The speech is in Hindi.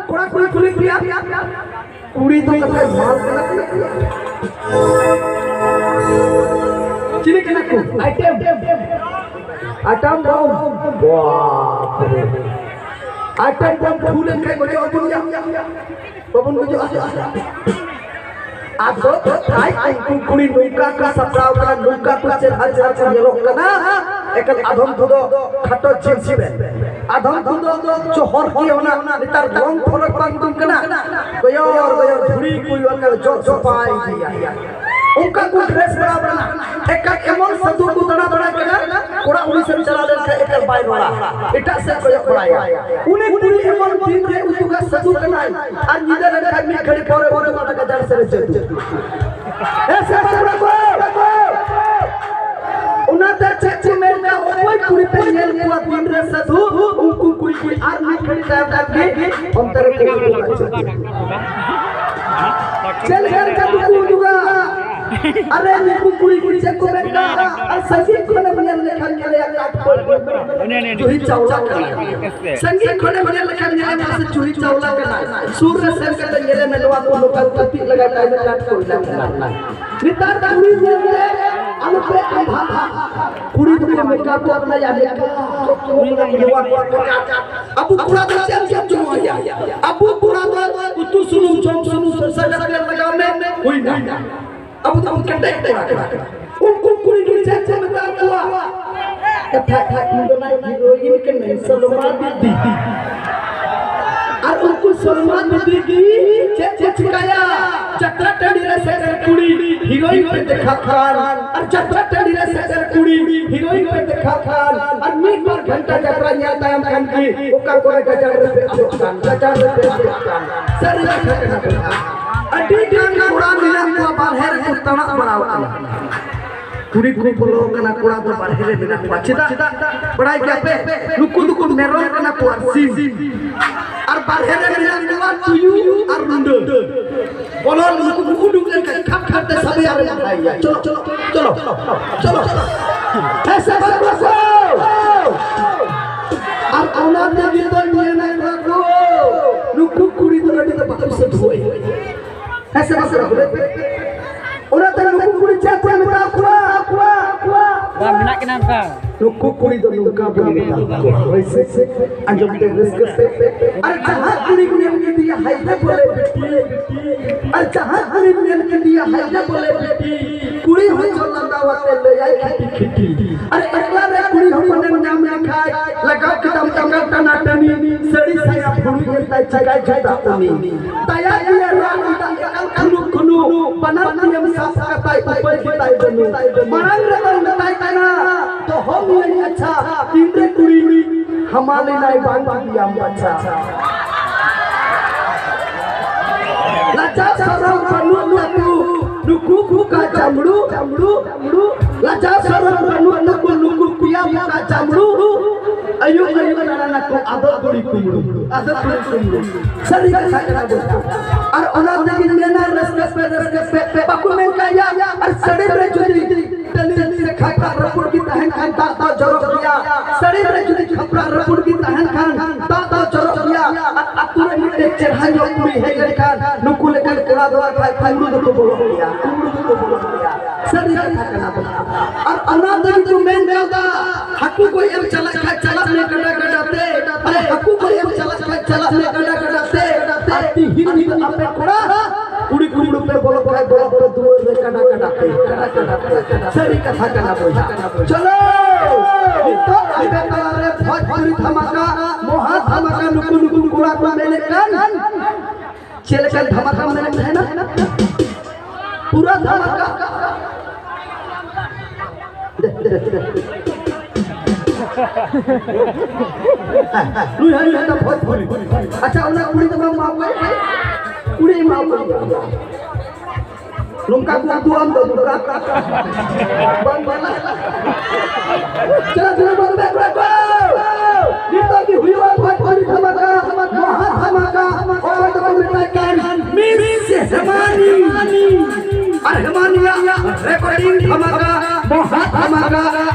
कोड़ा कोड़ी कुली किया कुड़ी तो कथा माल कना चिनी कना को आइटम बम वाह आइटम बम फूल के गोले बबन को जो आप तो थाई कुड़ी नुका का सप्राव का नुका को से हर येलो कना एक आधम थोदो खटो जिनसिबे आधम थोदो जो हर की होना नितार रंग फरक बांग कना गयर धुरी कोई अनल जो पाई दिया उनका को ड्रेस बराबर ना एक एमन सदु को दड़ा कना कोड़ा उनी से चला ले एक बाय रोड़ा इटा से कोई पड़ाया उनी पूरी एमन दिन रे उतुका सदु कना और निदर रे में खड़ी परे माटा का जड़ से चतु ऐसे बड़ा को उना तर चच्ची में ना कोई पूरी पे नेल को दिन रे सदु उनको कोई आर्मी खड़ी टाइम करके हम तेरे को चल घर का दुगा अरे निकु कुड़ी से को बेटा और संगीत को ने बने लेखन के लिए काट चूही चावला करना संगीत को ने बने लेखन के लिए पास चूही चावला करना सूर्य से के ये मेलवा को लोकल कति लगा टाइम काट को करना नितार कुड़ी ने अनु पे आधा कुड़ी तो मेकअप तो अपना याद है अब पूरा तो चल जो आया अब पूरा तो तू सुनु सजा लगा में कोई ना अब तो हम कहते उनको कुड़ी की चर्चा में हुआ कथा इंडोना हीरोइन के नहीं सलमान दीदी और उनको सलमान दीदी की चर्चा चुकाया चक्रा टंडी रे से कुड़ी हीरोइन पे देखा खान और चक्रा टंडी रे से कुड़ी हीरोइन पे देखा खान और मीट पर घंटा चक्रा न्याय टाइम खान की ओका कोरे गजर पे आसान सर ये कहना अडी गान कोड़ा मिला को बाहर को तना बनावा कुड़ी को बोलो कना कोड़ा तो बाहर मिला को चिदा बड़ाई क्या पे लुकु मेरो कना को सीन और बाहर मिला को तुयु और रुंड बोलो लुकु के खप खपते सब यार चलो ऐसे बको और औलाद ने भी तो ये नहीं रखो लुकु कुड़ी तो रेडी तो बात से धोए ऐसे बस रखो उन्हें तो लुकु कुड़ी चाचा में कुआ वाह मिना के नाम का लुकु कुड़ी तो लुका बोली वैसे अंजम के रिस्क से अरे जहां कुड़ी ने के दिया हाइदे बोले बेटी अरे जहां कुड़ी ने के दिया हाइदे बोले बेटी कुड़ी हो चला दावत ले आई खिटी अरे एकला रे कुड़ी हम ने नाम में खाए लगाओ कदम टना टनी सड़ी साया फुड़ी के ताई जगाई जता तनी ताया ये रानी खुनु बनत नियम साफ करताई ऊपर की ताई जनु मरंग रे ताई तना तो हम ये अच्छा तीन रे कुड़ी हमारे नहीं बांध दिया अच्छा लाचा सरम पनु तू नुकु का चमड़ू लाचा सरम पनु नुकु पिया का चमड़ू अयो नाना को आदत कुड़ी कुमड़ू सरी का करा बोलता और अनाथ की लेना रस पे बाकू में काया और सड़ी रे जुदी तनी से खाता रपुड़ की तहन खान ता जरो दिया सड़ी रे जुदी खपरा रपुड़ की तहन खान ता जरो दिया अतुरे मिटे चढ़ा जो कुड़ी है लेकर नुकु लेकर करा दो कुमड़ू को बोलो दिया सरी का करा बोलता और अनाथ की तो मेन देवता हकू को एक चला में कड़ा अरे हकू को एक चला में कड़ा आती हिंदी में आपे कोड़ा कुड़ी पे बोलो दूर में कड़ा सही कथा कना बोला चलो तो आपे तलारे भोजपुरी धमाका मोहा धमाका नुकु कोड़ा को मेले कान चल धमाका मेले है ना पूरा धमाका लुई है तो बहुत भोली अच्छा उन्हें कुड़ी तो मैं माफ कर कुड़ी माफ कर लुंका को तू हम दो दुका बंद वाला चलो बंद बैक ये तो की हुई बात बहुत भोली धमाका धमाका और तो मिलता कान मिस हेमानिया रिकॉर्डिंग धमाका धमाका